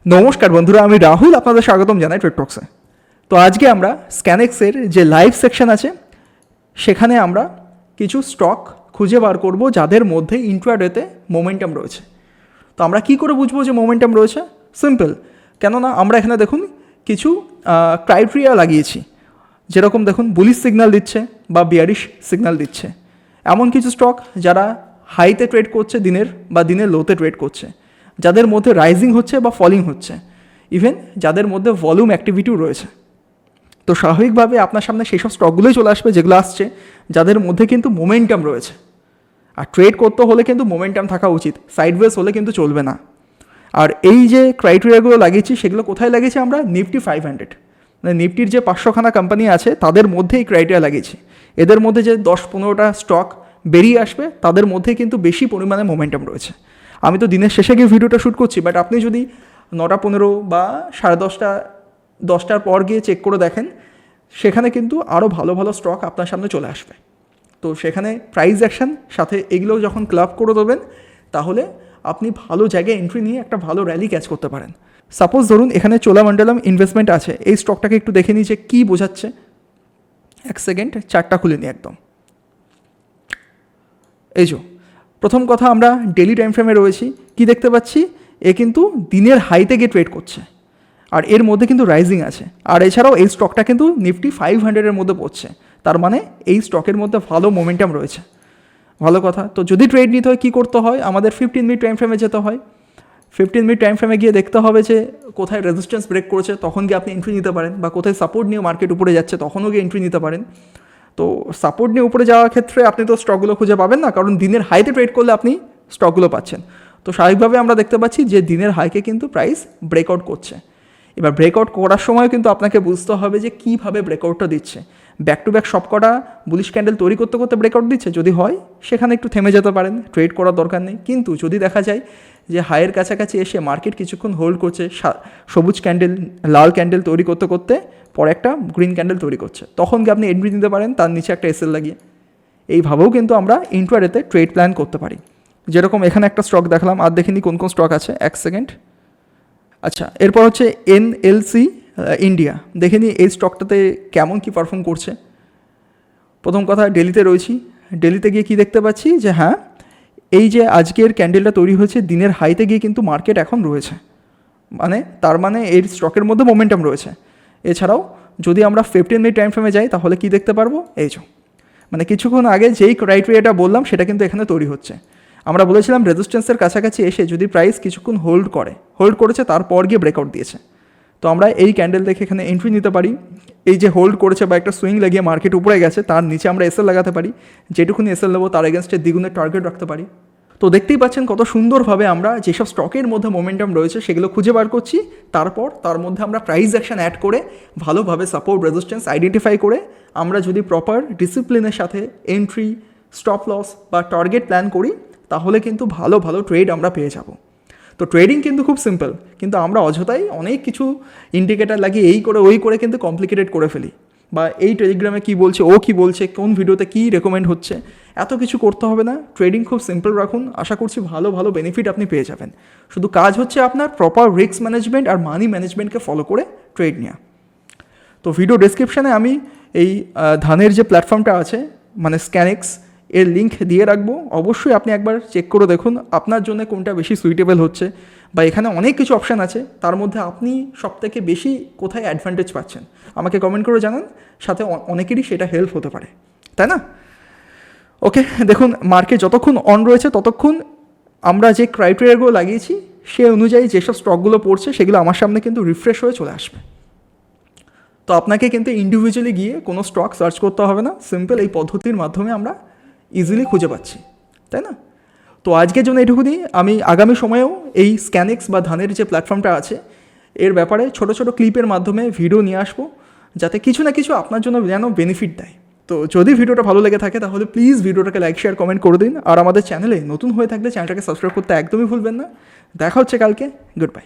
নমস্কার বন্ধুরা, আমি রাহুল আপনাদের স্বাগতম জানাই ট্রেড টক্সে। তো আজকে আমরা স্ক্যানেক্সের যে লাইভ সেকশন আছে সেখানে আমরা কিছু স্টক খুঁজে বার করব যাদের মধ্যে ইন্ট্রাডেতে মোমেন্টাম রয়েছে। তো আমরা কি করে বুঝবো যে মোমেন্টাম রয়েছে? সিম্পল, কেননা আমরা এখানে দেখুন কিছু ক্রাইটেরিয়া লাগিয়েছি, যেরকম দেখুন বুলিশ সিগন্যাল দিচ্ছে বা বিয়ারিশ সিগন্যাল দিচ্ছে। এমন কিছু স্টক যারা হাইতে ট্রেড করছে দিনের বা দিনের লোতে ট্রেড করছে, যাদের মধ্যে রাইজিং হচ্ছে বা ফলিং হচ্ছে, ইভেন যাদের মধ্যে ভলিউম অ্যাক্টিভিটিও রয়েছে। তো স্বাভাবিকভাবে আপনার সামনে সেই সব স্টকগুলোই চলে আসবে যেগুলো আসছে যাদের মধ্যে কিন্তু মোমেন্টাম রয়েছে। আর ট্রেড করতে হলে কিন্তু মোমেন্টাম থাকা উচিত, সাইডওয়েজ হলে কিন্তু চলবে না। আর এই যে ক্রাইটেরিয়াগুলো লাগিয়েছি সেগুলো কোথায় লাগিয়েছি আমরা? নিফটি 500, মানে নিফটির যে 500খানা কোম্পানি আছে তাদের মধ্যে এই ক্রাইটেরিয়া লাগিয়েছি। এদের মধ্যে যে 10-15টা স্টক বেরিয়ে আসবে তাদের মধ্যে কিন্তু বেশি পরিমাণে মোমেন্টাম রয়েছে। আমি তো দিনের শেষে গিয়ে ভিডিওটা শ্যুট করছি, বাট আপনি যদি 9:15 বা 10টার পর গিয়ে চেক করে দেখেন, সেখানে কিন্তু আরও ভালো ভালো স্টক আপনার সামনে চলে আসবে। তো সেখানে প্রাইস অ্যাকশন সাথে এগুলো যখন ক্লাব করে দেবেন, তাহলে আপনি ভালো জায়গায় এন্ট্রি নিয়ে একটা ভালো র্যালি ক্যাচ করতে পারেন। সাপোজ ধরুন এখানে চোলামণ্ডলম ইনভেস্টমেন্ট আছে, এই স্টকটাকে একটু দেখে নিই যে কী বোঝাচ্ছে। এক সেকেন্ড, চার্টটা খুলে নিই একদম। এই যে প্রথম কথা, আমরা ডেলি টাইম ফ্রেমে রয়েছি, কি দেখতে পাচ্ছি? এ কিন্তু দিনের হাইতে গিয়ে ট্রেড করছে আর এর মধ্যে কিন্তু রাইজিং আছে। আর এছাড়াও এই স্টকটা কিন্তু নিফটি 500-এর মধ্যে পড়ছে, তার মানে এই স্টকের মধ্যে ভালো মোমেন্টাম রয়েছে। ভালো কথা। তো যদি ট্রেড নিতে হয় কী করতে হয়? আমাদের 15 মিনিট টাইম ফ্রেমে যেতে হয়। 15 মিনিট টাইম ফ্রেমে গিয়ে দেখতে হবে যে কোথায় রেজিস্ট্যান্স ব্রেক করেছে, তখন গিয়ে আপনি এন্ট্রি নিতে পারেন, বা কোথায় সাপোর্ট নিয়ে মার্কেট উপরে যাচ্ছে তখনও গিয়ে এন্ট্রি নিতে পারেন। তো সাপোর্ট নিয়ে উপরে যাওয়ার ক্ষেত্রে আপনি তো স্টকগুলো খুঁজে পাবেন না, কারণ দিনের হাইতে ট্রেড করলে আপনি স্টকগুলো পাচ্ছেন। তো স্বাভাবিকভাবে আমরা দেখতে পাচ্ছি যে দিনের হাইকে কিন্তু প্রাইস ব্রেকআউট করছে। এবার ব্রেকআউট করার সময় কিন্তু আপনাকে বুঝতে হবে যে কীভাবে ব্রেকআউটটা দিচ্ছে। ব্যাক টু ব্যাক সবকটা বুলিশ ক্যান্ডেল তৈরি করতে করতে ব্রেকআউট দিচ্ছে, যদি হয় সেখানে একটু থেমে যেতে পারেন, ট্রেড করার দরকার নেই। কিন্তু যদি দেখা যায় যে হাইয়ের কাছাকাছি এসে মার্কেট কিছুক্ষণ হোল্ড করছে, সবুজ ক্যান্ডেল লাল ক্যান্ডেল তৈরি করতে করতে পরে একটা গ্রিন ক্যান্ডেল তৈরি করছে, তখন কি আপনি এন্ট্রি নিতে পারেন তার নিচে একটা এসএল লাগিয়ে। এইভাবেও কিন্তু আমরা ইন্ট্রাডেতে ট্রেড প্ল্যান করতে পারি। যেরকম এখানে একটা স্টক দেখলাম, আর দেখিনি কোন কোন স্টক আছে। এক সেকেন্ড। আচ্ছা, এরপর হচ্ছে এনএলসি ইন্ডিয়া, দেখে নিই এই স্টকটাতে কেমন কি পারফর্ম করছে। প্রথম কথা, ডেলিতে রয়েছি, ডেলিতে গিয়ে কি দেখতে পাচ্ছি যে হ্যাঁ, এই যে আজকের ক্যান্ডেলটা তৈরি হয়েছে দিনের হাইতে গিয়ে কিন্তু মার্কেট এখন রয়েছে, মানে তার মানে এই স্টকের মধ্যে মোমেন্টাম রয়েছে। এছাড়াও যদি আমরা 15 মিনিট টাইম ফ্রেমে যাই তাহলে কি দেখতে পারবো? এই যে মানে কিছুক্ষণ আগে যেই ক্রাইটেরিয়াটা বললাম সেটা কিন্তু এখানে তৈরি হচ্ছে। আমরা বলেছিলাম রেজিস্ট্যান্সের কাছাকাছি এসে যদি প্রাইস কিছুক্ষণ হোল্ড করেছে, তারপর গিয়ে ব্রেকআউট দিয়েছে। তো আমরা এই ক্যান্ডেল দেখে এখানে এন্ট্রি নিতে পারি। এই যে হোল্ড করেছে বা একটা সুইং লাগিয়ে মার্কেট উপরে গেছে, তার নিচে আমরা এসএল লাগাতে পারি, যেটুকুনি এসএল নেবো তার এগেনস্টে দ্বিগুণের টার্গেট রাখতে পারি। তো দেখতেই পাচ্ছেন কত সুন্দরভাবে আমরা যেসব স্টকের মধ্যে মোমেন্টাম রয়েছে সেগুলো খুঁজে বার করছি, তারপর তার মধ্যে আমরা প্রাইস অ্যাকশন অ্যাড করে ভালোভাবে সাপোর্ট রেজিস্ট্যান্স আইডেন্টিফাই করে আমরা যদি প্রপার ডিসিপ্লিনের সাথে এন্ট্রি, স্টপ লস বা টার্গেট প্ল্যান করি, তাহলে কিন্তু ভালো ভালো ট্রেড আমরা পেয়ে যাব। তো ট্রেডিং কিন্তু খুব সিম্পল, কিন্তু আমরা অযথাই অনেক কিছু ইন্ডিকেটার লাগিয়ে এই করে ওই করে কিন্তু কমপ্লিকেটেড করে ফেলি, বা এই টেলিগ্রামে কী বলছে, ও কী বলছে, কোন ভিডিওতে কী রেকমেন্ড হচ্ছে, এত কিছু করতে হবে না। ট্রেডিং খুব সিম্পল রাখুন, আশা করছি ভালো ভালো বেনিফিট আপনি পেয়ে যাবেন। শুধু কাজ হচ্ছে আপনার প্রপার রিস্ক ম্যানেজমেন্ট আর মানি ম্যানেজমেন্টকে ফলো করে ট্রেড নেওয়া। তো ভিডিও ডেসক্রিপশানে আমি এই ধানের যে প্ল্যাটফর্মটা আছে মানে স্ক্যানেক্স, এর লিঙ্ক দিয়ে রাখবো। অবশ্যই আপনি একবার চেক করে দেখুন আপনার জন্য কোনটা বেশি সুইটেবল হচ্ছে, বা এখানে অনেক কিছু অপশান আছে, তার মধ্যে আপনি সবথেকে বেশি কোথায় অ্যাডভান্টেজ পাচ্ছেন আমাকে কমেন্ট করে জানান, সাথে অনেকেরই সেটা হেল্প হতে পারে, তাই না? ওকে, দেখুন মার্কেট যতক্ষণ অন রয়েছে ততক্ষণ আমরা যে ক্রাইটেরিয়াগুলো লাগিয়েছি সে অনুযায়ী যেসব স্টকগুলো পড়ছে সেগুলো আমার সামনে কিন্তু রিফ্রেশ হয়ে চলে আসবে। তো আপনাকে কিন্তু ইন্ডিভিজুয়ালি গিয়ে কোনো স্টক সার্চ করতে হবে না, সিম্পল এই পদ্ধতির মাধ্যমে আমরা ইজিলি খুঁজে পাচ্ছি, তাই না? তো আজকের জন্য এটুকুনি। আমি আগামী সময়েও এই স্ক্যানেক্স বা ধানের যে প্ল্যাটফর্মটা আছে এর ব্যাপারে ছোট ছোট ক্লিপের মাধ্যমে ভিডিও নিয়ে আসবো, যাতে কিছু না কিছু আপনার জন্য যেন বেনিফিট দেয়। তো যদি ভিডিওটা ভালো লেগে থাকে তাহলে প্লিজ ভিডিওটাকে লাইক, শেয়ার, কমেন্ট করে দিন। আর আমাদের চ্যানেলে নতুন হয়ে থাকলে চ্যানেলটাকে সাবস্ক্রাইব করতে একদমই ভুলবেন না। দেখা হচ্ছে কালকে। Good bye.